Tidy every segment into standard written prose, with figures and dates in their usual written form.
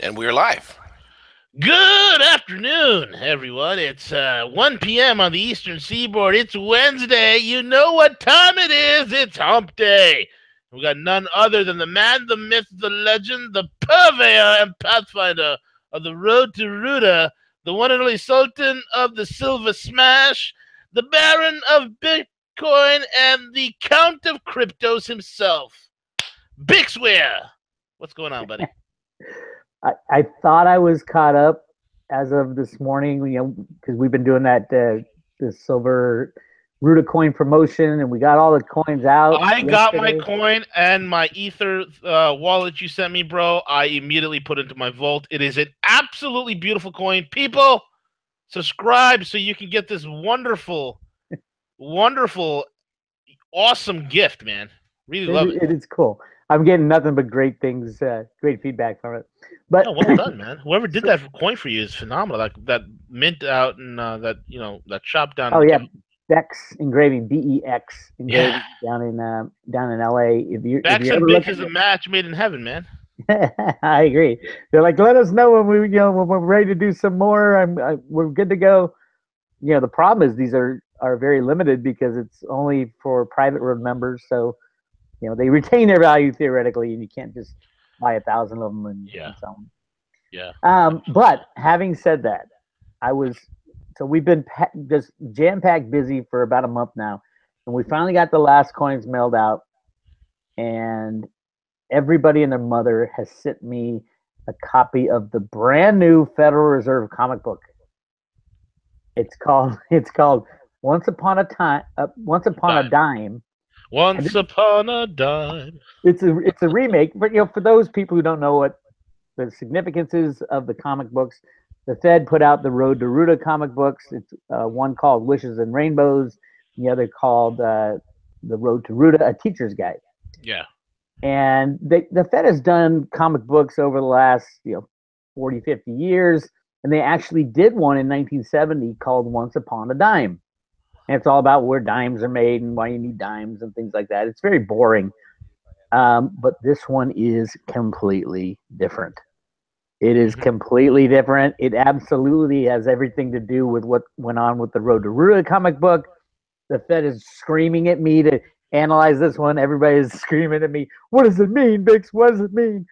And we're live. Good afternoon, everyone. It's 1 p.m. on the Eastern Seaboard. It's Wednesday. You know what time it is. It's Hump Day. We got none other than the man, the myth, the legend, the purveyor and pathfinder of the road to Ruta, the one and only Sultan of the Silver Smash, the Baron of Bitcoin, and the Count of Cryptos himself, Bix Weir. What's going on, buddy? I thought I was caught up as of this morning, because we've been doing that the silver Ruta coin promotion, and we got all the coins out I got my yesterday. coin and my Ether wallet you sent me, bro. I immediately put it into my vault. It is an absolutely beautiful coin. People, subscribe so you can get this wonderful, wonderful, awesome gift, man. Really love it. It is cool. I'm getting nothing but great things, great feedback from it. But No, well done, man. Whoever did so, that coin for you is phenomenal. Like that mint out and that shop down oh in yeah, California. Bex engraving, Bex Yeah, engraving down in LA. If Bax you and ever Bix look is a match made in heaven, man. I agree. They're like, let us know when we're ready to do some more. We're good to go. The problem is these are very limited because it's only for private road members. So they retain their value theoretically, and you can't just buy 1,000 of them Yeah, and sell them. yeah. But having said that, I was so we've been just jam packed busy for about a month now, and we finally got the last coins mailed out, and everybody and their mother has sent me a copy of the brand new Federal Reserve comic book. It's called Once Upon a Dime. Dime, and Once upon a dime. it's a remake. But for those people who don't know what the significance is of the comic books, the Fed put out the Road to Ruta comic books. It's one called Wishes and Rainbows, and the other called the Road to Ruta, a teacher's guide. Yeah. And the Fed has done comic books over the last 40, 50 years, and they actually did one in 1970 called Once Upon a Dime. And it's all about where dimes are made and why you need dimes and things like that. It's very boring. But this one is completely different. It is Hmm. completely different. It absolutely has everything to do with what went on with the Road to Ruta comic book. The Fed is screaming at me to analyze this one. Everybody is screaming at me. What does it mean, Bix? What does it mean?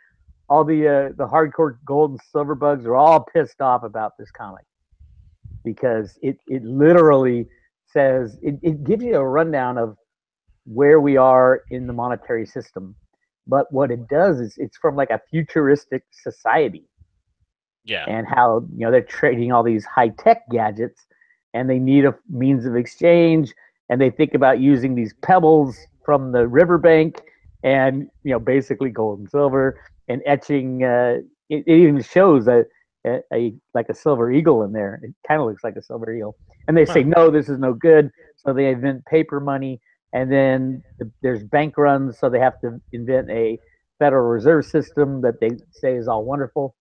All the hardcore gold and silver bugs are all pissed off about this comic because it literally says it gives you a rundown of where we are in the monetary system. But what it does is it's from like a futuristic society, Yeah. and how they're trading all these high tech gadgets, and they need a means of exchange, and they think about using these pebbles from the riverbank, and basically gold and silver, and etching. It even shows a like a silver eagle in there. It kind of looks like a silver eagle, and they say Huh. no, this is no good. So they invent paper money, and then there's bank runs, so they have to invent a Federal Reserve System that they say is all wonderful.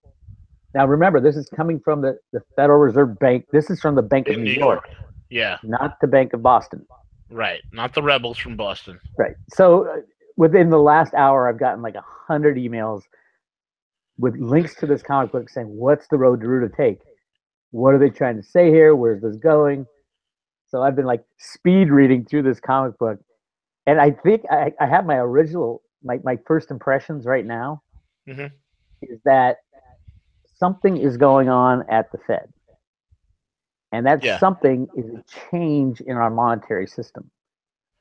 Now, remember, this is coming from the Federal Reserve Bank. This is from the Bank of In New New York, York. Yeah. not the Bank of Boston. Right. Not the rebels from Boston. Right. So within the last hour, I've gotten like 100 emails with links to this comic book saying, "What's the road to Ruta take? What are they trying to say here? Where's this going?" So I've been like speed reading through this comic book, and I think I have my original, my first impressions right now Hmm. is that something is going on at the Fed, and that Yeah. something is a change in our monetary system.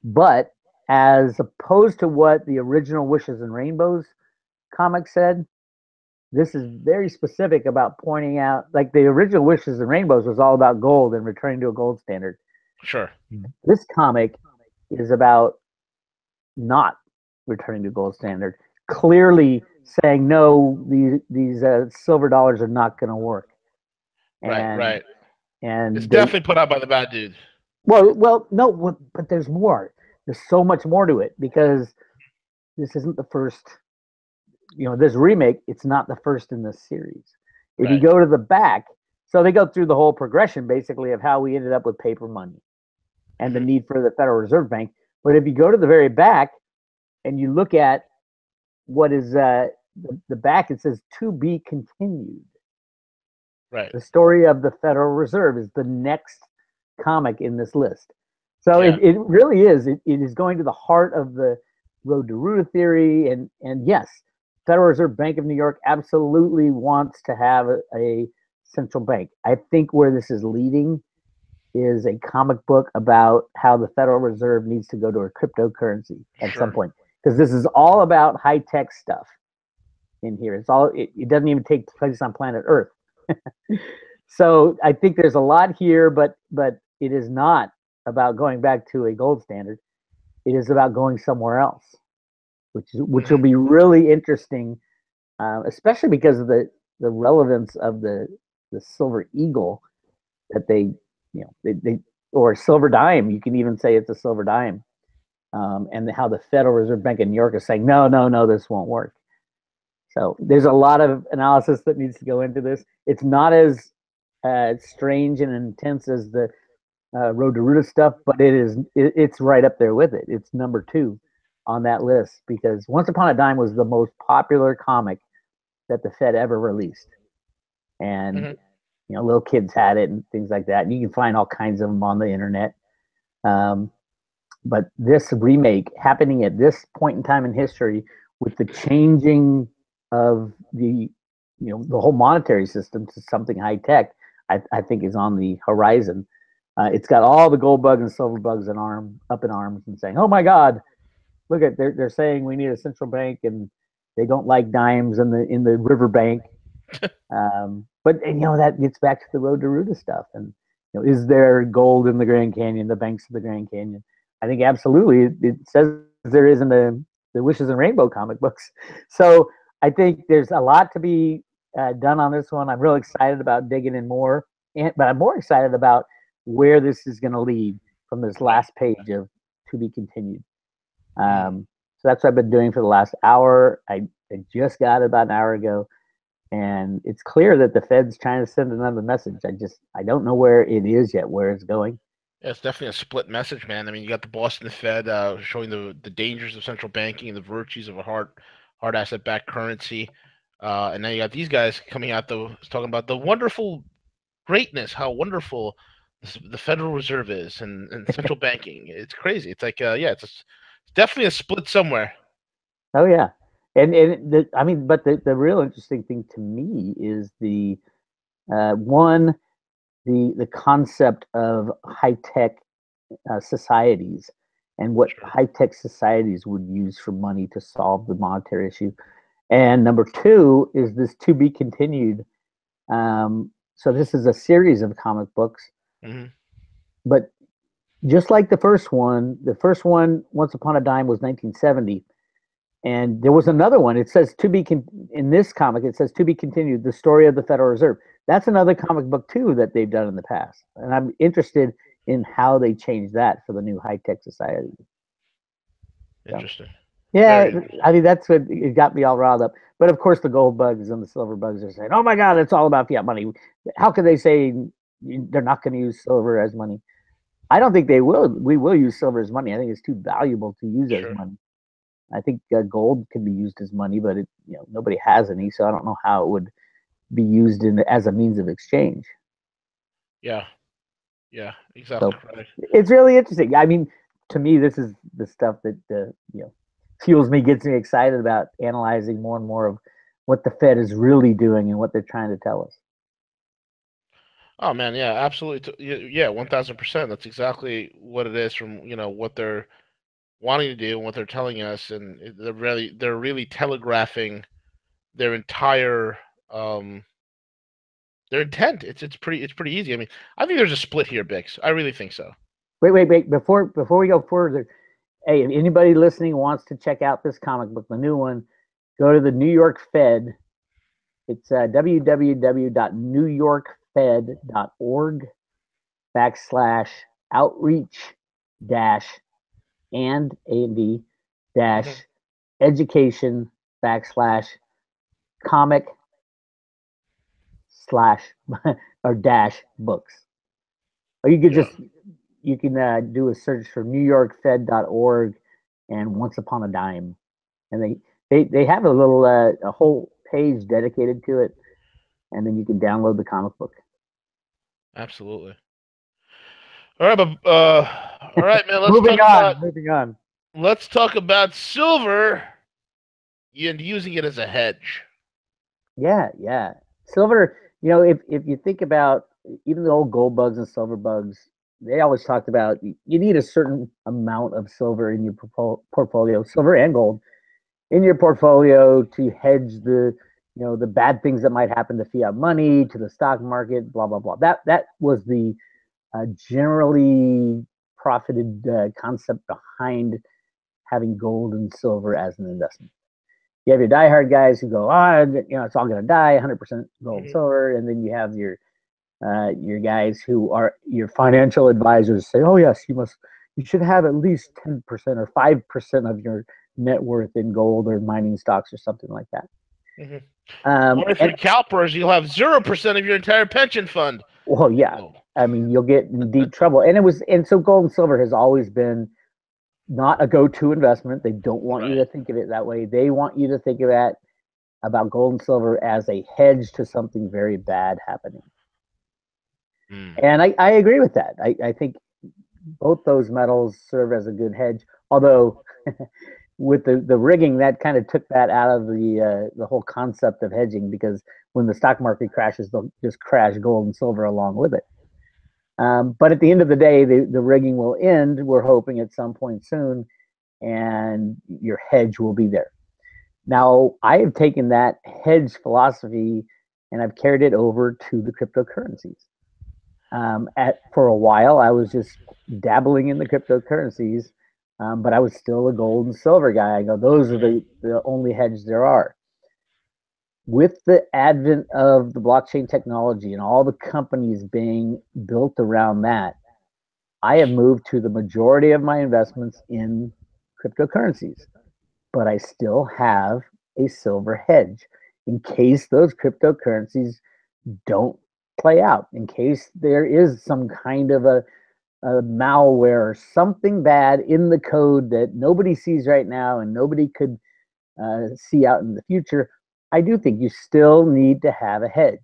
But as opposed to what the original Wishes and Rainbows comic said, this is very specific about pointing out, like the original Wishes and Rainbows was all about gold and returning to a gold standard. Sure. This comic is about not returning to gold standard, clearly saying no, these silver dollars are not going to work. Right. And Right. It's and they definitely put out by the bad dude. no, but there's more. There's so much more to it because this isn't the first. This remake. It's not the first in this series. If you Right. go to the back, so they go through the whole progression basically of how we ended up with paper money and the Hmm. need for the Federal Reserve Bank. But if you go to the very back and you look at what is the back it says to be continued. Right. The story of the Federal Reserve is the next comic in this list. So Yeah. it really is. It is going to the heart of the Road to Ruta theory. And yes, Federal Reserve Bank of New York absolutely wants to have a central bank. I think where this is leading is a comic book about how the Federal Reserve needs to go to a cryptocurrency at some point. Because this is all about high tech stuff in here. It doesn't even take place on planet Earth. So I think there's a lot here, but it is not about going back to a gold standard. It is about going somewhere else, which will be really interesting, especially because of the relevance of the silver eagle that they or silver dime. You can even say it's a silver dime, and how the Federal Reserve Bank of New York is saying no, this won't work. So there's a lot of analysis that needs to go into this. It's not as strange and intense as the Road to Ruta stuff, but it's right up there with it. It's number 2 on that list because Once Upon a Dime was the most popular comic that the Fed ever released, and little kids had it and things like that. And you can find all kinds of them on the internet. But this remake happening at this point in time in history, with the changing of the whole monetary system to something high tech, I think is on the horizon. It's got all the gold bugs and silver bugs up in arms and saying, "Oh my God, look at they're saying we need a central bank and they don't like dimes in the riverbank." But that gets back to the Road to Ruta stuff. And is there gold in the Grand Canyon, the banks of the Grand Canyon? I think absolutely. It says there is in the Wishes and Rainbow comic books. So I think there's a lot to be done on this one. I'm real excited about digging in more, but I'm more excited about where this is going to lead from this last page of To Be Continued. So that's what I've been doing for the last hour. I just got it about an hour ago, and it's clear that the Fed's trying to send another message. I don't know where it is yet, where it's going. Yeah, it's definitely a split message, man. I mean, you got the boss and the Fed showing the dangers of central banking and the virtues of a hard asset-backed currency, and now you got these guys coming out talking about the wonderful greatness, how wonderful the Federal Reserve is and central banking. It's crazy. It's like, it's definitely a split somewhere. Oh yeah, but the real interesting thing to me is the concept of high tech societies and what high tech societies would use for money to solve the monetary issue. And number 2 is this To Be Continued. So this is a series of comic books, but just like the first one, Once Upon a Dime was 1970, and there was another one. It says in this comic, it says To Be Continued, the story of the Federal Reserve. That's another comic book too that they've done in the past, and I'm interested in how they change that for the new high tech society. Interesting. So, yeah, I mean that's what it got me all riled up. But of course, the gold bugs and the silver bugs are saying, "Oh my God, it's all about fiat money." How can they say they're not going to use silver as money? I don't think they will. We will use silver as money. I think it's too valuable to use as money. I think gold can be used as money, but nobody has any, so I don't know how it would be used as a means of exchange. Yeah, exactly. So it's really interesting. I mean, to me, this is the stuff that fuels me, gets me excited about analyzing more and more of what the Fed is really doing and what they're trying to tell us. Oh man, yeah, absolutely. Yeah, 1000%. That's exactly what it is from what they're wanting to do and what they're telling us, and they're really telegraphing their entire their intent. It's pretty easy. I mean, I think there's a split here, Bix. I really think so. Wait. Before we go further, hey, if anybody listening wants to check out this comic book, the new one, go to the New York Fed. It's www.newyorkfed.org/outreach-education/comic/or-books. Or you could you can do a search for newyorkfed.org and Once Upon a Dime, and They have a little a whole page dedicated to it, and then you can download the comic book. Absolutely. All right, but all right, man. Moving on. Let's talk about silver and using it as a hedge. Yeah. Silver, if you think about even the old gold bugs and silver bugs, they always talked about you need a certain amount of silver in your portfolio, silver and gold in your portfolio to hedge the bad things that might happen to fiat money, to the stock market, blah blah blah. That was the generally profited concept behind having gold and silver as an investment. You have your diehard guys who go, it's all going to die, 100% gold and silver, and then you have your guys who are your financial advisors say, oh yes, you should have at least 10% or 5% of your net worth in gold or mining stocks or something like that. Or if you're CalPERS, you'll have 0% of your entire pension fund. Well, yeah. I mean, you'll get in deep trouble. And so gold and silver has always been not a go-to investment. They don't want you to think of it that way. They want you to think of that about gold and silver as a hedge to something very bad happening. And I agree with that. I think both those metals serve as a good hedge, although with the rigging, that kind of took that out of the whole concept of hedging, because when the stock market crashes, they'll just crash gold and silver along with it. But at the end of the day, the rigging will end, we're hoping, at some point soon, and your hedge will be there. Now, I have taken that hedge philosophy and I've carried it over to the cryptocurrencies. For a while, I was just dabbling in the cryptocurrencies, but I was still a gold and silver guy. I go, those are the only hedge there are. With the advent of the blockchain technology and all the companies being built around that, I have moved to the majority of my investments in cryptocurrencies, but I still have a silver hedge in case those cryptocurrencies don't play out, in case there is some kind of a malware or something bad in the code that nobody sees right now and nobody could see out in the future. I do think you still need to have a hedge,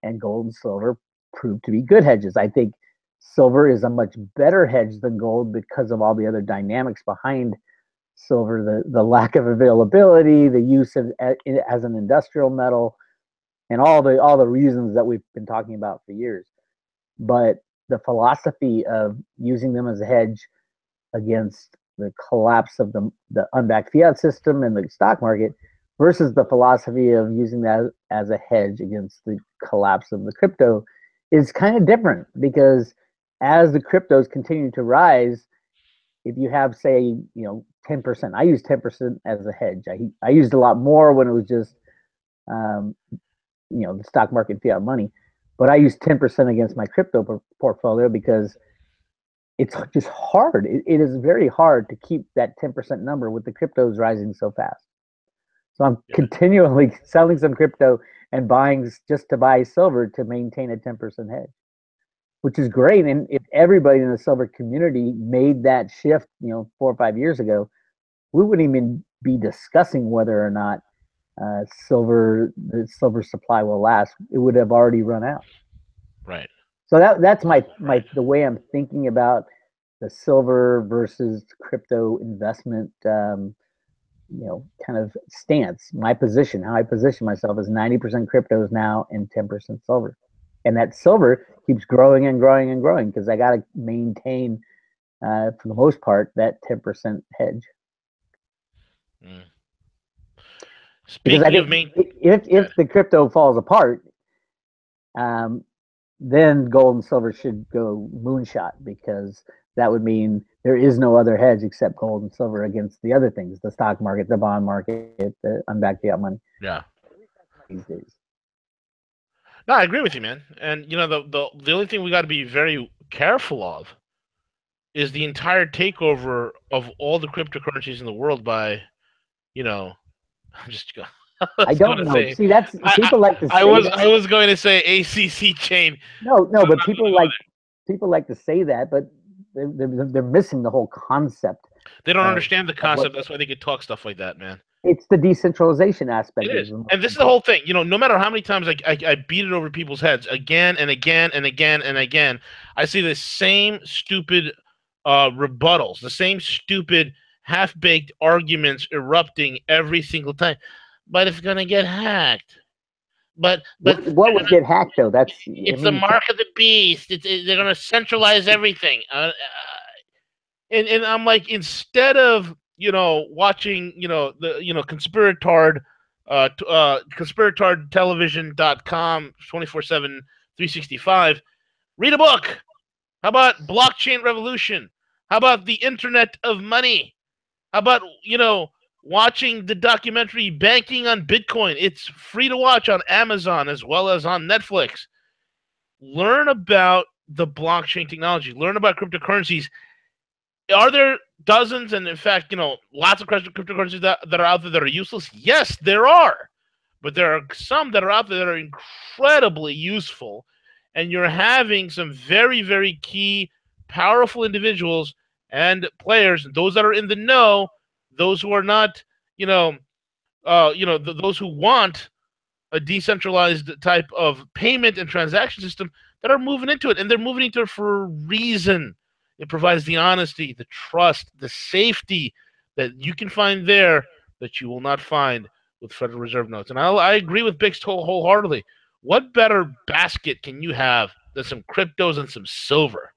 and gold and silver prove to be good hedges. I think silver is a much better hedge than gold because of all the other dynamics behind silver, the lack of availability, the use of as an industrial metal, and all the reasons that we've been talking about for years. But the philosophy of using them as a hedge against the collapse of the unbacked fiat system and the stock market versus the philosophy of using that as a hedge against the collapse of the crypto is kind of different, because as the cryptos continue to rise, if you have, say, 10%, I use 10% as a hedge. I used a lot more when it was just the stock market fiat money, but I use 10% against my crypto portfolio because it's just hard. It is very hard to keep that 10% number with the cryptos rising so fast. So I'm continually selling some crypto and buying just to buy silver to maintain a 10% hedge, which is great. And if everybody in the silver community made that shift, 4 or 5 years ago, we wouldn't even be discussing whether or not the silver supply will last. It would have already run out. Right. So that's the way I'm thinking about the silver versus crypto investment kind of stance. My position, how I position myself, is 90% cryptos now and 10% silver. And that silver keeps growing and growing and growing because I got to maintain, for the most part, that 10% hedge. Because I think if the crypto falls apart, then gold and silver should go moonshot, because that would mean there is no other hedge except gold and silver against the other things, the stock market, the bond market, the unbacked fiat money. Yeah. These days. No, I agree with you, man. And the only thing we got to be very careful of is the entire takeover of all the cryptocurrencies in the world by, I'm just going. I don't know. See, that's people like to say. I was going to say ACC chain. No, but people like to say that, but they're missing the whole concept. They don't understand the concept. That's why they could talk stuff like that, man. It's the decentralization aspect. It is. And this is the whole thing. You know, no matter how many times I beat it over people's heads again and again and again and again, I see the same stupid rebuttals, the same stupid half-baked arguments erupting every single time. But it's going to get hacked. But what would get hacked though? It's the mark of the beast. They're going to centralize everything. And I'm like, instead of watching the conspiratordtelevision.com 24/7 365, read a book. How about Blockchain Revolution? How about the Internet of Money? How about watching the documentary Banking on Bitcoin? It's free to watch on Amazon as well as on Netflix. Learn about the blockchain technology. Learn about cryptocurrencies. Are there dozens and, in fact, lots of cryptocurrencies that are out there that are useless? Yes, there are. But there are some that are out there that are incredibly useful. And you're having some very, very key, powerful individuals and players, those that are in the know, those who are not, those who want a decentralized type of payment and transaction system that are moving into it. And they're moving into it for a reason. It provides the honesty, the trust, the safety that you can find there that you will not find with Federal Reserve notes. And I agree with Bix wholeheartedly. What better basket can you have than some cryptos and some silver?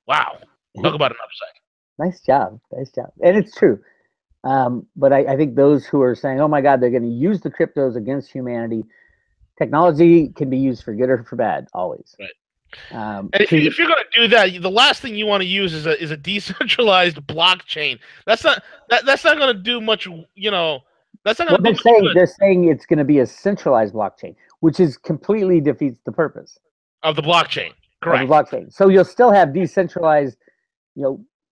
Wow. Talk about an upside. Nice job. Nice job. And it's true. But I think those who are saying, oh my God, they're going to use the cryptos against humanity, technology can be used for good or for bad, always. Right. And if you're going to do that, the last thing you want to use is a decentralized blockchain. That's not going to do much. That's not going to do much. They're saying it's going to be a centralized blockchain, which completely defeats the purpose of the blockchain. Correct. Of the blockchain. So you'll still have decentralized,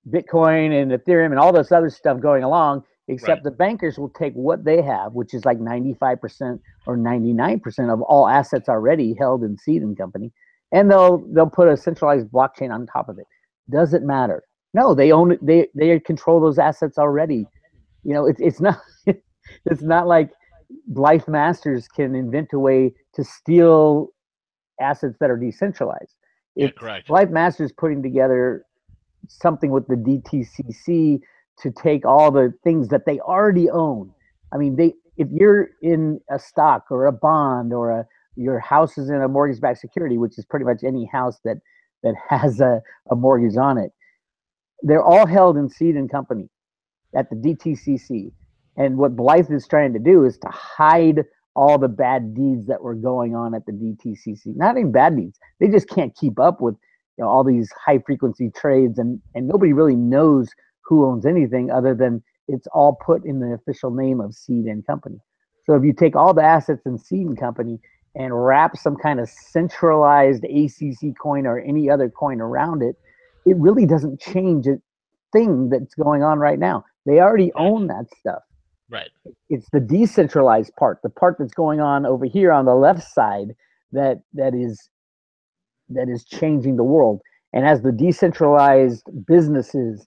Bitcoin and Ethereum and all this other stuff going along, except the bankers will take what they have, which is like 95% or 99% of all assets already held in seed and company. And they'll put a centralized blockchain on top of it. Doesn't matter. No, they own it. They control those assets already. It's not it's not like Blythe Masters can invent a way to steal assets that are decentralized. Correct. Blythe Masters putting together something with the DTCC to take all the things that they already own. I mean, if you're in a stock or a bond or your house is in a mortgage-backed security, which is pretty much any house that has a mortgage on it. They're all held in seed and company at the DTCC. And what Blythe is trying to do is to hide all the bad deeds that were going on at the DTCC. Not even bad deeds. They just can't keep up with all these high-frequency trades, and nobody really knows who owns anything other than it's all put in the official name of seed and company. So if you take all the assets in seed and company and wrap some kind of centralized ACC coin or any other coin around it, it really doesn't change a thing that's going on right now. They already own that stuff. Right. It's the decentralized part, the part that's going on over here on the left side that is changing the world. And as the decentralized businesses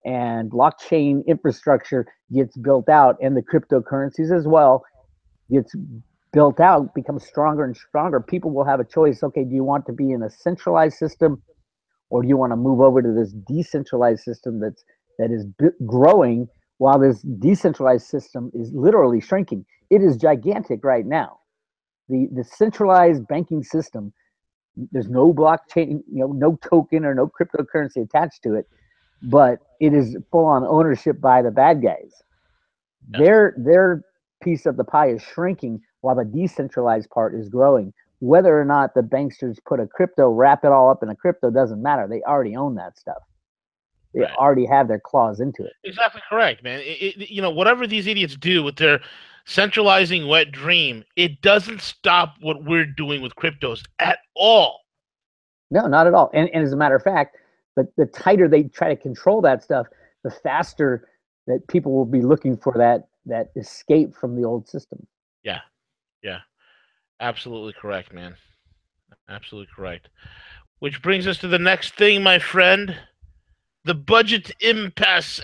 and blockchain infrastructure gets built out, and the cryptocurrencies as well gets built out, becomes stronger and stronger, people will have a choice. Okay, do you want to be in a centralized system, or do you want to move over to this decentralized system that is growing, while this decentralized system is literally shrinking? It is gigantic right now. The centralized banking system, there's no blockchain, no token or no cryptocurrency attached to it, but it is full on ownership by the bad guys. Their piece of the pie is shrinking while the decentralized part is growing. Whether or not the banksters put a crypto, wrap it all up in a crypto, doesn't matter. They already own that stuff. They already have their claws into it. Exactly correct, man. Whatever these idiots do with their centralizing wet dream, it doesn't stop what we're doing with cryptos at all. No, not at all. And as a matter of fact, the tighter they try to control that stuff, the faster that people will be looking for that escape from the old system. Yeah. Absolutely correct, man. Absolutely correct. Which brings us to the next thing, my friend. The budget impasse.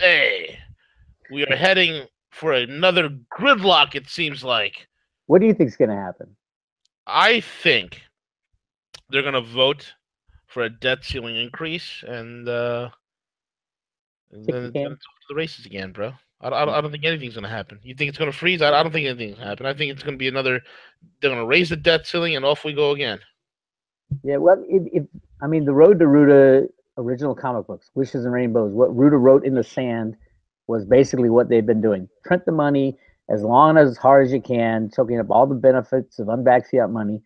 We are heading for another gridlock, it seems like. What do you think is going to happen? I think they're going to vote for a debt ceiling increase, and then it's off to the races again, bro. I don't think anything's going to happen. You think it's going to freeze? I don't think anything's going to happen. I think it's going to be another. They're going to raise the debt ceiling, and off we go again. Yeah, well, I mean, the Road to Ruta original comic books, Wishes and Rainbows, what Ruta wrote in the sand was basically what they've been doing. Print the money as long as hard as you can, soaking up all the benefits of unbacked fiat money.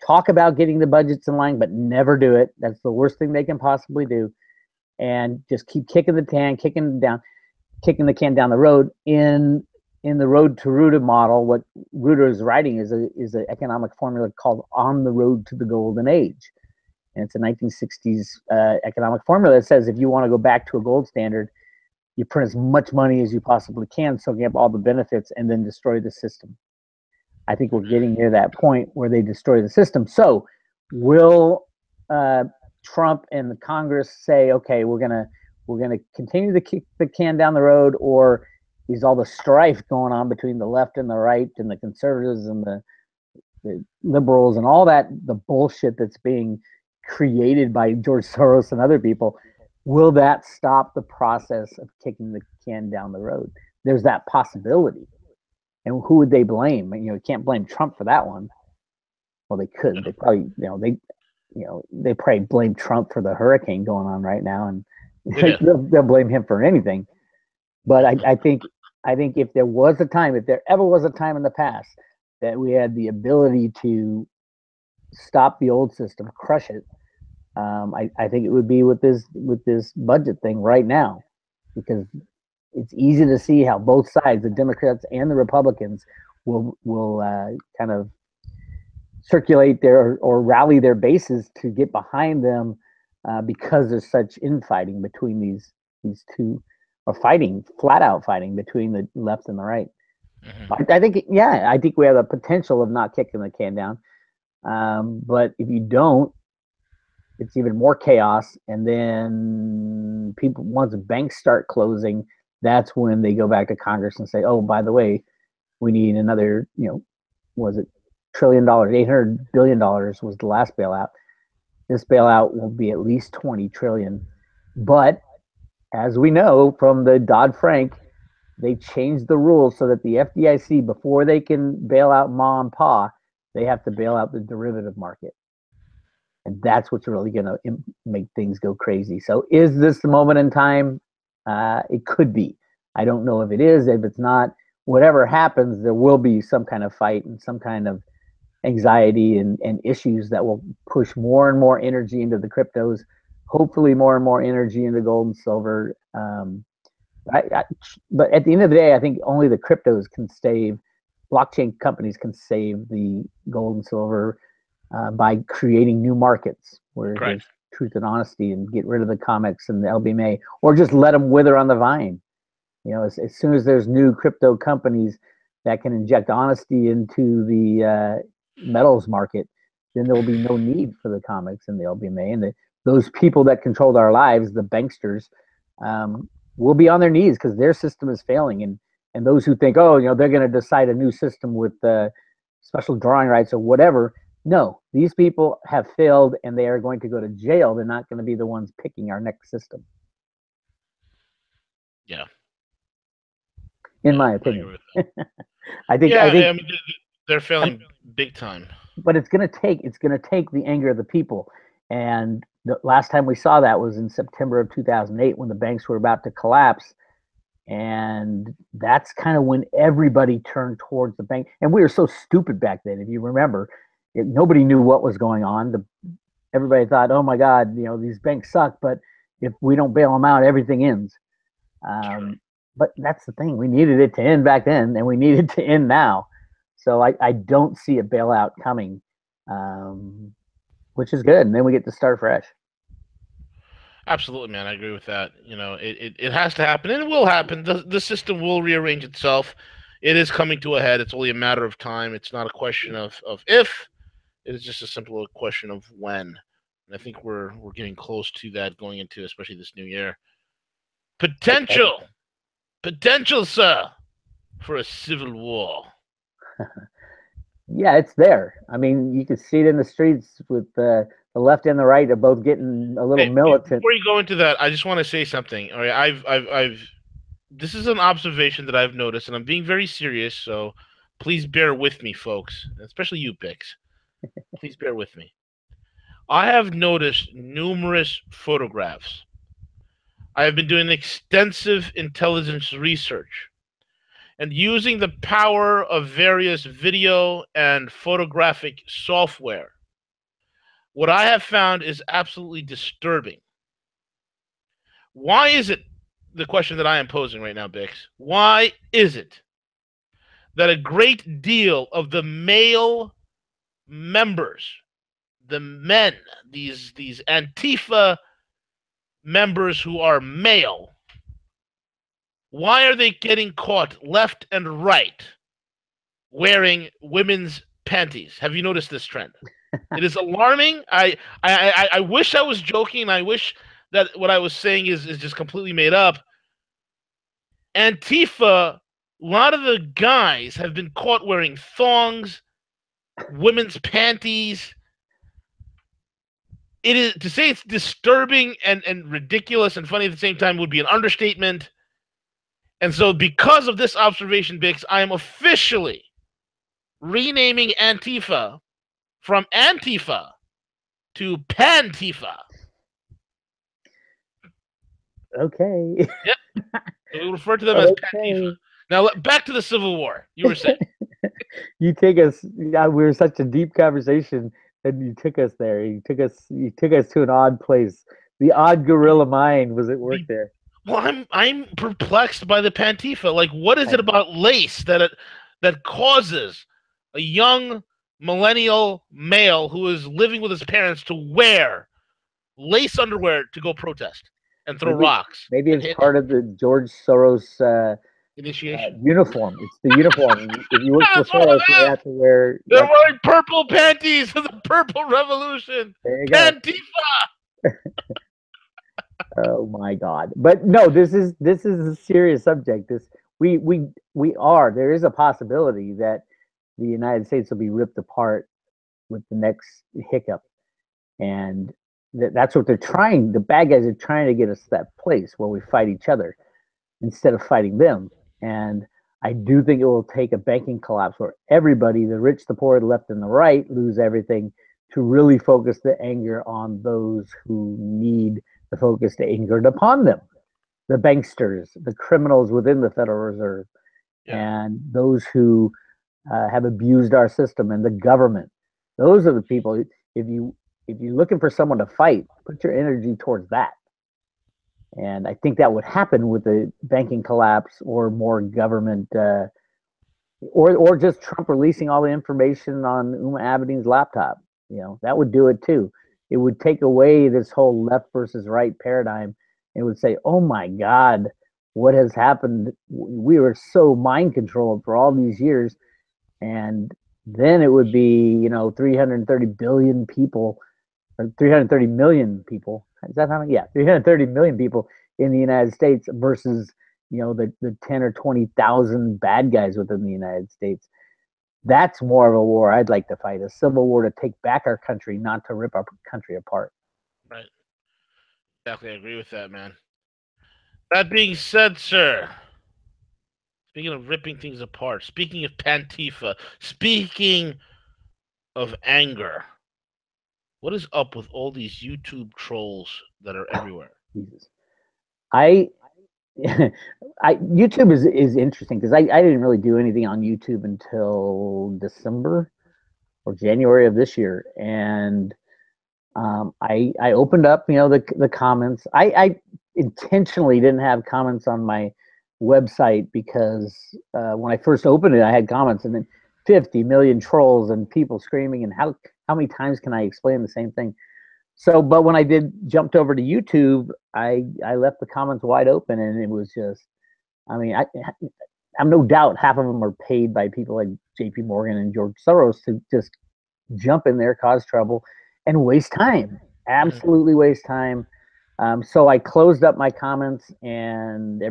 Talk about getting the budgets in line, but never do it. That's the worst thing they can possibly do. And just keep kicking the can, kicking the can down the road. In the Road to Ruta model, what Ruta is writing is an economic formula called On the Road to the Golden Age. And it's a 1960s economic formula that says if you want to go back to a gold standard, you print as much money as you possibly can, soaking up all the benefits, and then destroy the system. I think we're getting near that point where they destroy the system. So will Trump and the Congress say, okay, we're gonna continue to kick the can down the road, or is all the strife going on between the left and the right and the conservatives and the liberals and all that, the bullshit that's being created by George Soros and other people, will that stop the process of kicking the can down the road? There's that possibility. And who would they blame? You can't blame Trump for that one. Well, they could. They probably, they probably blame Trump for the hurricane going on right now, and they'll blame him for anything. But I think if there ever was a time in the past that we had the ability to stop the old system, crush it, I think it would be with this budget thing right now, because it's easy to see how both sides, the Democrats and the Republicans, will kind of circulate or rally their bases to get behind them, because there's such infighting between these two, or flat out fighting between the left and the right. Mm-hmm. I think we have the potential of not kicking the can down. But if you don't, it's even more chaos. And then once banks start closing, that's when they go back to Congress and say, oh, by the way, we need another, was it $1 trillion, $800 billion was the last bailout. This bailout will be at least $20 trillion. But as we know from the Dodd-Frank, they changed the rules so that the FDIC, before they can bail out Ma and Pa, they have to bail out the derivative market. And that's what's really going to make things go crazy. So is this the moment in time? It could be. I don't know if it is. If it's not, whatever happens, there will be some kind of fight and some kind of anxiety and issues that will push more and more energy into the cryptos, hopefully more and more energy into gold and silver. But at the end of the day, I think only the cryptos can save, blockchain companies can save the gold and silver by creating new markets where there's truth and honesty, and get rid of the comics and the LBMA, or just let them wither on the vine. As soon as there's new crypto companies that can inject honesty into the metals market, then there will be no need for the comics and the LBMA. And those people that controlled our lives, the banksters, will be on their knees because their system is failing. And those who think, they're going to decide a new system with special drawing rights or whatever. No, these people have failed and they are going to go to jail. They're not going to be the ones picking our next system. Yeah. In my opinion. I think they're failing big time. But it's going to take the anger of the people. And the last time we saw that was in September of 2008 when the banks were about to collapse. And that's kind of when everybody turned towards the bank. And we were so stupid back then, if you remember. Nobody knew what was going on. Everybody thought, oh my God, these banks suck, but if we don't bail them out, everything ends. But that's the thing. We needed it to end back then, and we need it to end now. So I don't see a bailout coming, which is good. And then we get to start fresh. Absolutely, man. I agree with that. It has to happen, and it will happen. The system will rearrange itself. It is coming to a head. It's only a matter of time. It's not a question of if. It is just a simple question of when. And I think we're getting close to that going into especially this new year. Potential, sir. for a civil war? Yeah, it's there. I mean, you can see it in the streets with the left and the right are both getting a little Hey, militant. before you go into that, I just want to say something. All right, I've. This is an observation that I've noticed, and I'm being very serious. So, please bear with me, folks, especially you, Bix. Please bear with me. I have noticed numerous photographs. I have been doing extensive intelligence research and using the power of various video and photographic software. What I have found is absolutely disturbing. Why is it, the question that I am posing right now, Bix, why is it that a great deal of the male members, the men, these Antifa members who are male, why are they getting caught left and right wearing women's panties? Have you noticed this trend? It is alarming. I wish I was joking. I wish that what I was saying is just completely made up. Antifa, a lot of the guys have been caught wearing thongs, women's panties. It is, to say it's disturbing and ridiculous and funny at the same time would be an understatement. And so, because of this observation, Bix, I am officially renaming Antifa from Antifa to Pantifa. Okay. Yep. So we refer to them as Pantifa. Now, back to the Civil War. You were saying. You take us. Yeah, we were such a deep conversation, and you took us there. You took us to an odd place. The odd gorilla mind was at work there. Well, I'm perplexed by the Pantifa. Like, what is it about lace that causes a young millennial male who is living with his parents to wear lace underwear to go protest and throw rocks? Maybe it's part of the George Soros initiation uniform. It's the uniform. If you work for Soros, you have to wear. They're wearing purple panties for the Purple Revolution. There you Pantifa. Oh my God! But no, this is a serious subject. There is a possibility that the United States will be ripped apart with the next hiccup, and that's what they're trying. The bad guys are trying to get us to that place where we fight each other instead of fighting them. And I do think it will take a banking collapse where everybody, the rich, the poor, the left, and the right, lose everything to really focus the anger on those who need the focus to angered upon them. The banksters, the criminals within the Federal Reserve, and those who have abused our system, and the government. Those are the people. If you're looking for someone to fight, put your energy towards that. And I think that would happen with the banking collapse or more government, or just Trump releasing all the information on Uma Abedin's laptop. That would do it too. It would take away this whole left versus right paradigm. It would say, oh my God, what has happened? We were so mind controlled for all these years. And then it would be, 330 billion people, or 330 million people. Is that how many? Yeah, 330 million people in the United States versus, the 10 or 20,000 bad guys within the United States. That's more of a war I'd like to fight, a civil war to take back our country, not to rip our country apart. Right. Exactly. I agree with that, man. That being said, sir, speaking of ripping things apart, speaking of Pantifa, speaking of anger, what is up with all these YouTube trolls that are everywhere? Jesus. YouTube is interesting because I didn't really do anything on YouTube until December or January of this year, and I opened up the comments. I intentionally didn't have comments on my website because when I first opened it, I had comments, and then 50 million trolls and people screaming, and how many times can I explain the same thing? So, but when I jumped over to YouTube, I left the comments wide open, and it was just, I'm no doubt half of them are paid by people like J.P. Morgan and George Soros to just jump in there, cause trouble, and waste time. Absolutely waste time. So I closed up my comments, and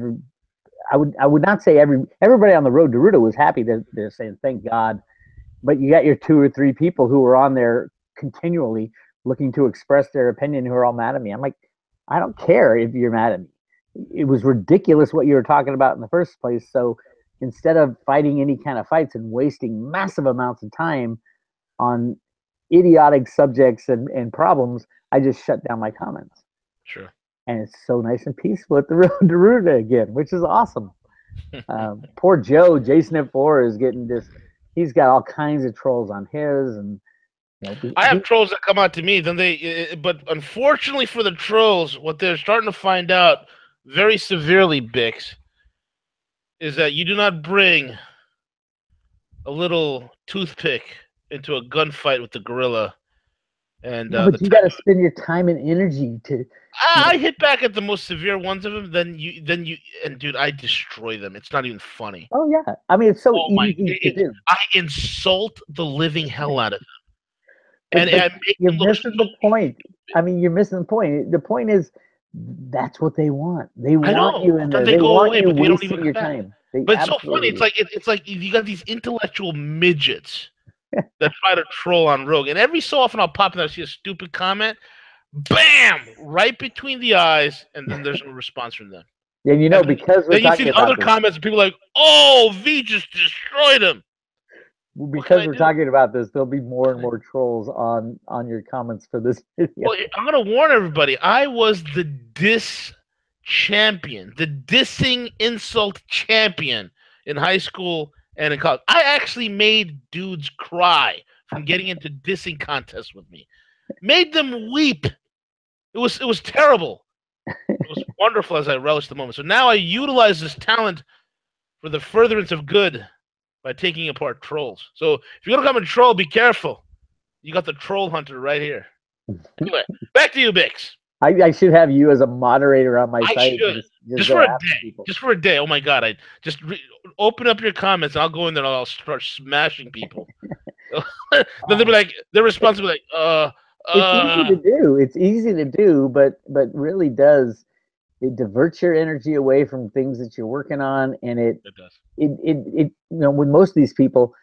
I would not say everybody on the road to Ruta was happy. They're saying thank God, but you got your 2 or 3 people who were on there continually looking to express their opinion who are all mad at me. I'm like, I don't care if you're mad at me. It was ridiculous what you were talking about in the first place. So instead of fighting any kind of fights and wasting massive amounts of time on idiotic subjects and problems, I just shut down my comments. Sure. And it's so nice and peaceful at the road to Ruta again, which is awesome. Poor Joe, Jason at 4 is getting this. He's got all kinds of trolls on his, and I have trolls that come out to me. But unfortunately for the trolls, what they're starting to find out very severely, Bix, is that you do not bring a little toothpick into a gunfight with the gorilla. And but you got to spend your time and energy to. I hit back at the most severe ones of them. Then you, and dude, I destroy them. It's not even funny. Oh yeah, I mean it's so easy to do. I insult the living hell out of them. But you're missing the point. I mean, you're missing the point. The point is, that's what they want. They want you in there. They want you wasting your time. But it's so funny. It's like you got these intellectual midgets that try to troll on Rogue, and every so often I'll pop in there, see a stupid comment, bam, right between the eyes, and then there's no response from them. And because then you see the other comments, and people are like, "Oh, V just destroyed him." Because we're talking about this, there'll be more and more trolls on your comments for this video. Well, I'm gonna warn everybody. I was the diss champion, the dissing insult champion in high school and in college. I actually made dudes cry from getting into dissing contests with me. Made them weep. It was terrible. It was wonderful as I relished the moment. So now I utilize this talent for the furtherance of good by taking apart trolls. So if you're going to come and troll, be careful. You got the troll hunter right here. Anyway, back to you, Bix. I should have you as a moderator on my site. Just for a day. People. Just for a day. Oh, my God. I just open up your comments, and I'll go in there, and I'll start smashing people. Then they'll be like, their response will be like, It's easy to do. It's easy to do, but really does. It diverts your energy away from things that you're working on, and it does. With most of these people,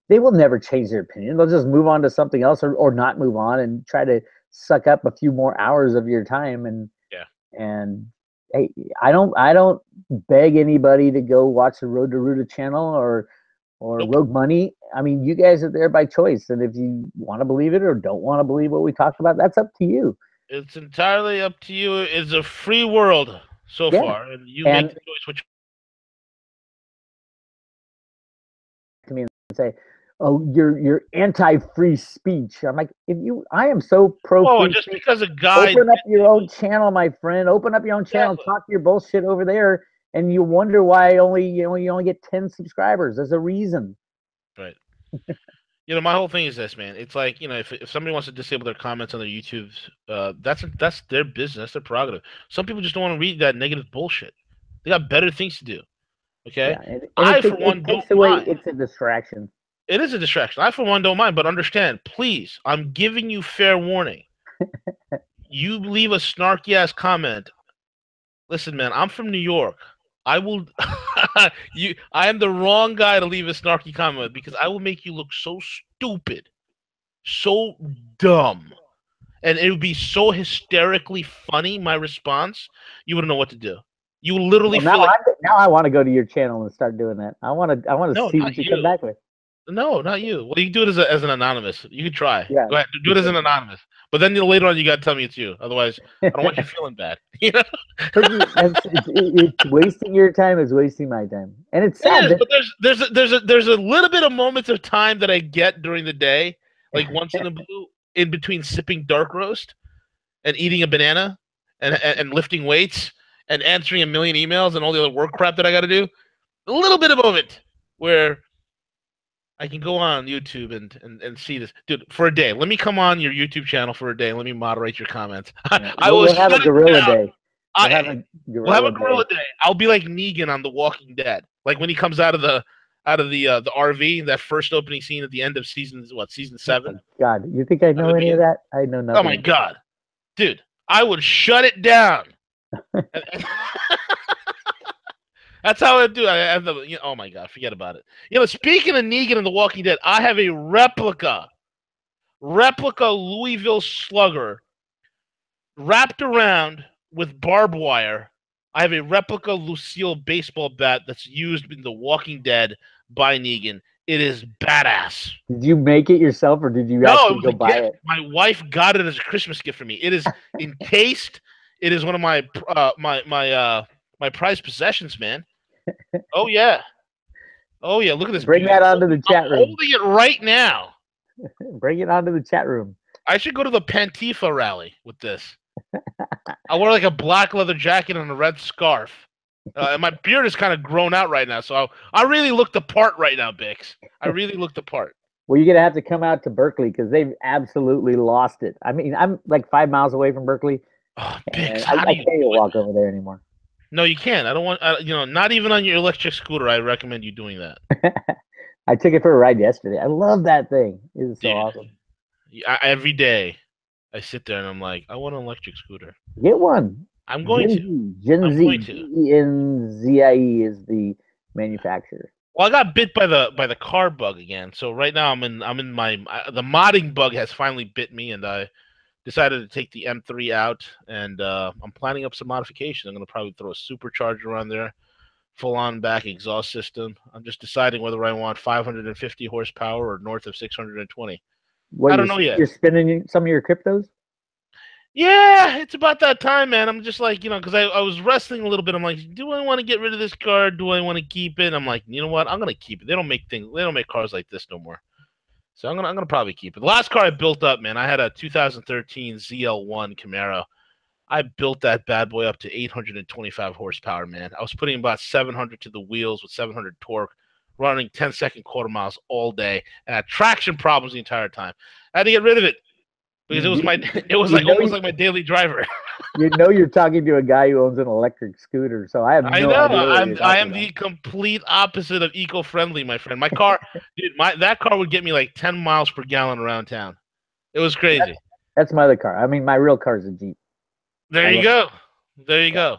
they will never change their opinion. They'll just move on to something else, or not move on, and try to suck up a few more hours of your time. And hey, I don't beg anybody to go watch the Road to Ruta channel or Rogue Money. I mean, you guys are there by choice, and if you want to believe it or don't want to believe what we talked about, that's up to you. It's entirely up to you. It's a free world so far, and you make the choice. Which to me and say, "Oh, you're anti-free speech." I'm like, I am so pro. Oh, just because a guy open up your own channel, my friend. Open up your own channel. Talk your bullshit over there, and you wonder why you only get 10 subscribers. There's a reason. Right. My whole thing is this, man. It's like, if somebody wants to disable their comments on their YouTubes, that's their business, that's their prerogative. Some people just don't want to read that negative bullshit. They got better things to do. Okay? Yeah, I, for one, don't mind. It's a distraction. It is a distraction. I, for one, don't mind, but understand, please, I'm giving you fair warning. You leave a snarky-ass comment. Listen, man, I'm from New York. I will I am the wrong guy to leave a snarky comment because I will make you look so stupid, so dumb, and it would be so hysterically funny, my response, you wouldn't know what to do. You literally feel like now I want to go to your channel and start doing that. I want to see what you come back with. No, not you. Well, you can do it as an anonymous. You can try. Yeah. Go ahead. Do it as an anonymous. But then later on, you got to tell me it's you. Otherwise, I don't want you feeling bad. It's wasting your time. It's wasting my time. And it's sad. But there's a little bit of moments of time that I get during the day, like once in a blue, in between sipping dark roast and eating a banana and lifting weights and answering a million emails and all the other work crap that I got to do. A little bit of a moment where I can go on YouTube and see this. Dude, for a day. Let me come on your YouTube channel for a day and let me moderate your comments. Yeah. We'll have a gorilla day. We'll have a gorilla day. I'll be like Negan on The Walking Dead. Like when he comes out of the RV, that first opening scene at the end of season 7. Oh God, you think I know any of that? I know nothing. Oh my God. Dude, I would shut it down. That's how I do. I have the. Oh my god, forget about it. Speaking of Negan and The Walking Dead, I have a replica Louisville Slugger wrapped around with barbed wire. I have a replica Lucille baseball bat that's used in The Walking Dead by Negan. It is badass. Did you make it yourself, or did you No, it actually was go a buy gift. it? My wife got it as a Christmas gift for me. It is encased. It is one of my prized possessions, man. Oh yeah. Oh yeah. Look at this Bring beauty. that onto the I'm chat room. holding it right now. Bring it onto the chat room. I should go to the Pantifa rally with this. I wear like a black leather jacket and a red scarf. And my beard is kind of grown out right now, so I really look the part right now, Bix. I really look the part. Well, you're gonna have to come out to Berkeley because they've absolutely lost it. I mean, I'm like 5 miles away from Berkeley, Oh, and Bix, how do I you can't even do it? walk over there anymore. No, you can't. I don't want. Not even on your electric scooter. I recommend you doing that. I took it for a ride yesterday. I love that thing. It is so Dude, awesome. every day, I sit there and I'm like, I want an electric scooter. Get one. I'm going to. Gen I'm Z. going to. Genzie is the manufacturer. Well, I got bit by the car bug again. So right now I'm in the modding bug has finally bit me, and I decided to take the M3 out, and I'm planning up some modifications. I'm going to probably throw a supercharger on there, full on back exhaust system. I'm just deciding whether I want 550 horsepower or north of 620. What I don't know yet. You're spending some of your cryptos? Yeah, it's about that time, man. I'm just like, because I was wrestling a little bit. I'm like, do I want to get rid of this car? Do I want to keep it? I'm like, you know what? I'm gonna keep it. They don't make cars like this no more. So I'm gonna probably keep it. The last car I built up, man, I had a 2013 ZL1 Camaro. I built that bad boy up to 825 horsepower, man. I was putting about 700 to the wheels with 700 torque, running 10-second quarter miles all day, and had traction problems the entire time. I had to get rid of it because it was almost like my daily driver. You're talking to a guy who owns an electric scooter, so I have I no know. idea what you're I talking am about. the complete opposite of eco-friendly, my friend. My car, dude, that car would get me like 10 miles per gallon around town. It was crazy. That's my other car. I mean, my real car is a Jeep. There you go. There you go.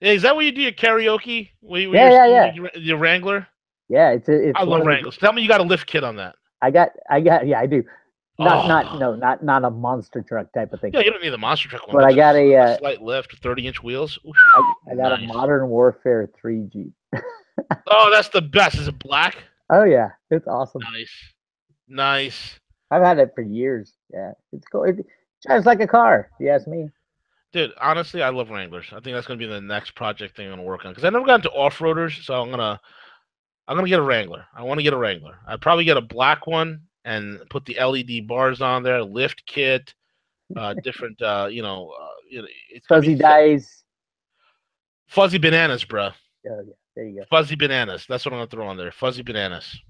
Is that where you do your karaoke? Yeah. Your Wrangler? Yeah, it's I love Wranglers. Tell me you got a lift kit on that. I got. Yeah, I do. Not a monster truck type of thing. Yeah, you don't need the monster truck one. But I got a slight lift, 30-inch wheels. Oof, I got a Modern Warfare 3 Jeep. Oh, that's the best. Is it black? Oh yeah, it's awesome. Nice. I've had it for years. Yeah, it's cool. It drives like a car. If you ask me. Dude, honestly, I love Wranglers. I think that's gonna be the next project thing I'm gonna work on because I never got into off-roaders, so I'm gonna get a Wrangler. I want to get a Wrangler. I'd probably get a black one and put the LED bars on there, lift kit, different, it's fuzzy dice, fuzzy bananas, bro. Oh yeah, there you go. Fuzzy bananas. That's what I'm gonna throw on there. Fuzzy bananas.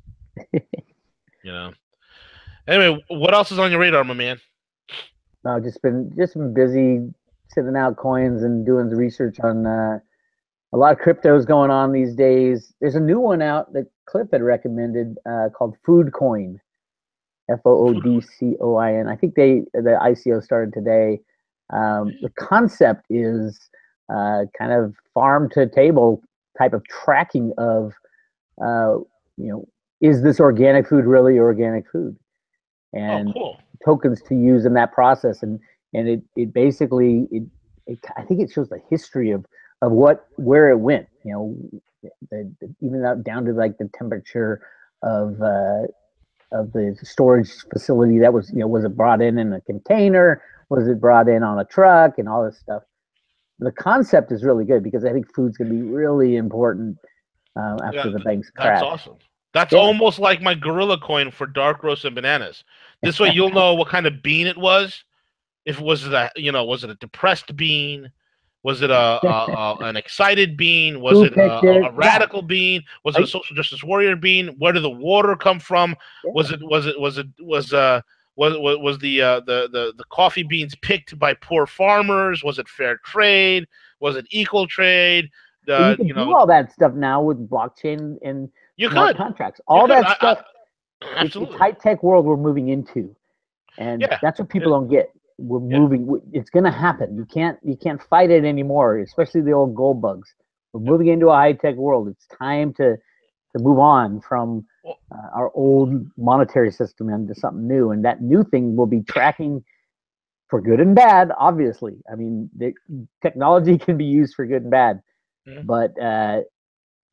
Anyway, what else is on your radar, my man? No, just been busy sending out coins and doing the research on a lot of cryptos going on these days. There's a new one out that Cliff had recommended called Food Coin, FOODCOIN. I think the ICO started today. The concept is kind of farm to table type of tracking of, is this organic food really organic food? And cool. Tokens to use in that process. And it basically, I think it shows the history of where it went, even down to like the temperature of the storage facility that was it brought in a container? Was it brought in on a truck and all this stuff? The concept is really good because I think food's going to be really important after the banks crash. That's awesome. That's almost like my gorilla coin for dark roast and bananas. This way you'll know what kind of bean it was. If it was was it a depressed bean? Was it an excited bean? Was it a radical bean? Was it a social justice warrior bean? Where did the water come from? Yeah. Was the coffee beans picked by poor farmers? Was it fair trade? Was it equal trade? You can do all that stuff now with blockchain and smart contracts. All that stuff. Absolutely. It's high-tech world we're moving into, and that's what people don't get. We're moving. It's going to happen. You can't fight it anymore, especially the old gold bugs. We're moving into a high-tech world. It's time to move on from our old monetary system into something new. And that new thing will be tracking for good and bad, obviously. I mean, technology can be used for good and bad. But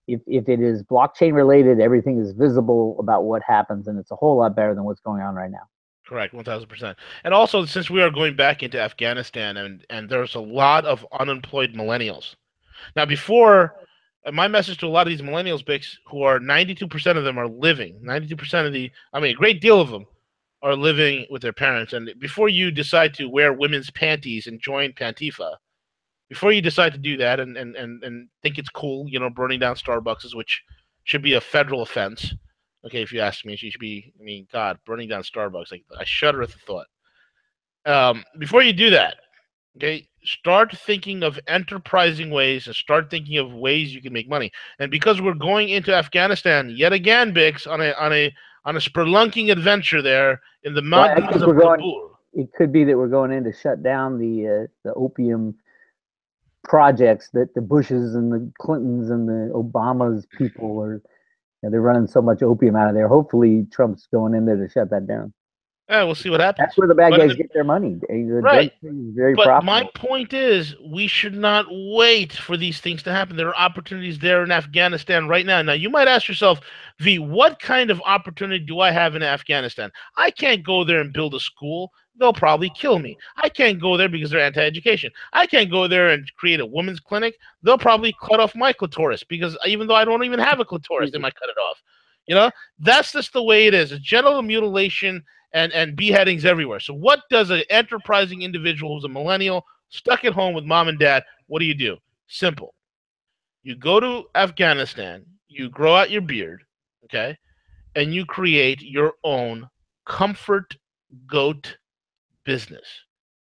if it is blockchain related, everything is visible about what happens, and it's a whole lot better than what's going on right now. Correct, 1,000%. And also, since we are going back into Afghanistan, and there's a lot of unemployed millennials. Now, before, my message to a lot of these millennials, Bix, who are 92% of them are living, 92% of a great deal of them are living with their parents. And before you decide to wear women's panties and join Pantifa, before you decide to do that and think it's cool, burning down Starbucks, which should be a federal offense. Okay, if you ask me, she should be. I mean, God, burning down Starbucks, like I shudder at the thought. Before you do that, okay, start thinking of enterprising ways and start thinking of ways you can make money. And because we're going into Afghanistan yet again, Bix, on a spelunking adventure there in the mountains of Kabul. It could be that we're going in to shut down the opium projects that the Bushes and the Clintons and the Obamas people are. They're running so much opium out of there. Hopefully, Trump's going in there to shut that down. Yeah, we'll see what happens. That's where the bad guys get their money. The right. drug is very but profitable. My point is, we should not wait for these things to happen. There are opportunities there in Afghanistan right now. Now, you might ask yourself, V, what kind of opportunity do I have in Afghanistan? I can't go there and build a school. They'll probably kill me. I can't go there because they're anti-education. I can't go there and create a women's clinic. They'll probably cut off my clitoris because even though I don't even have a clitoris, they might cut it off. That's just the way it is. It's genital mutilation and beheadings everywhere. So what does an enterprising individual who's a millennial stuck at home with mom and dad, what do? Simple. You go to Afghanistan, you grow out your beard, okay, and you create your own comfort goat business.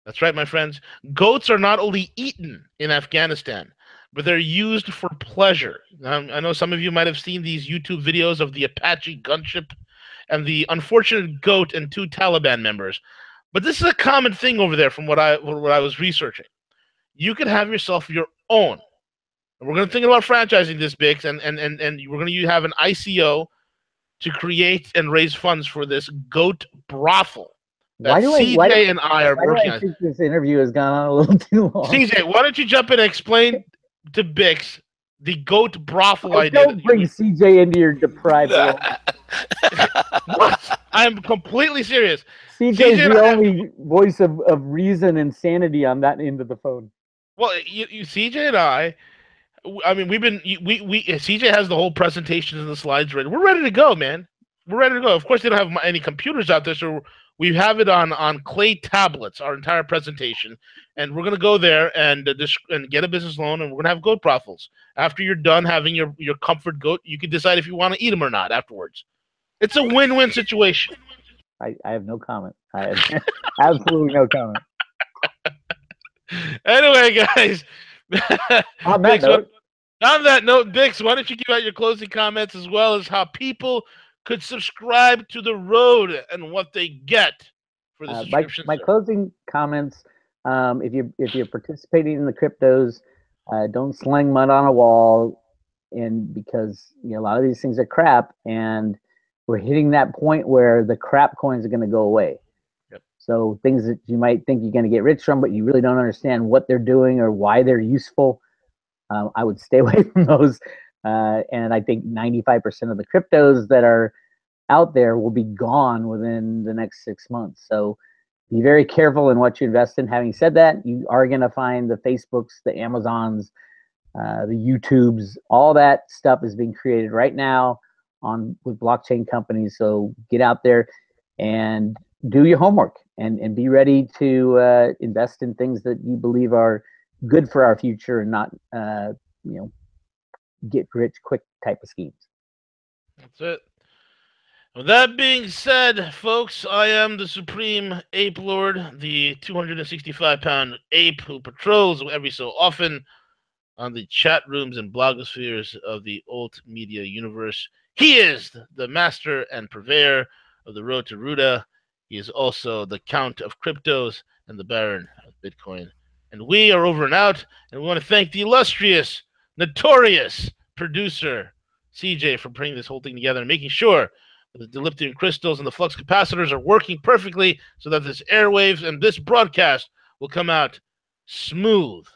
That's right, my friends. Goats are not only eaten in Afghanistan, but they're used for pleasure. I know some of you might have seen these YouTube videos of the Apache gunship and the unfortunate goat and 2 Taliban members. But this is a common thing over there from what I was researching. You could have yourself your own. And we're going to think about franchising this, Bix, and we're going to have an ICO to create and raise funds for this goat brothel. CJ and I are working on. I think this interview has gone on a little too long. CJ, why don't you jump in and explain to Bix the goat brothel idea? Don't bring CJ into your deprived world. What? I'm completely serious. CJ is the only voice of reason and sanity on that end of the phone. Well, CJ and I mean, CJ has the whole presentation and the slides ready. We're ready to go, man. We're ready to go. Of course, they don't have any computers out there, so we have it on clay tablets, our entire presentation, and we're going to go there and get a business loan, and we're going to have goat brothels. After you're done having your comfort goat, you can decide if you want to eat them or not afterwards. It's a win-win situation. I have no comment. I have absolutely no comment. Anyway, guys. On that note, Bix, why don't you give out your closing comments as well as how people could subscribe to the road and what they get for the subscription. My closing comments: if you're participating in the cryptos, don't sling mud on a wall, and because a lot of these things are crap, and we're hitting that point where the crap coins are going to go away. Yep. So things that you might think you're going to get rich from, but you really don't understand what they're doing or why they're useful. I would stay away from those. And I think 95% of the cryptos that are out there will be gone within the next 6 months. So be very careful in what you invest in. Having said that, you are going to find the Facebooks, the Amazons, the YouTubes, all that stuff is being created right now with blockchain companies. So get out there and do your homework and be ready to invest in things that you believe are good for our future and not get rich quick type of schemes. That's it. With that being said, folks, I am the Supreme Ape Lord, the 265-pound ape who patrols every so often on the chat rooms and blogospheres of the alt media universe. He is the master and purveyor of the road to Ruda. He is also the Count of Cryptos and the Baron of Bitcoin. And we are over and out, and we want to thank the illustrious notorious producer CJ for putting this whole thing together and making sure that the dilithium crystals and the flux capacitors are working perfectly so that this airwaves and this broadcast will come out smooth,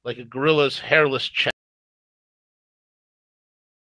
like a gorilla's hairless chest.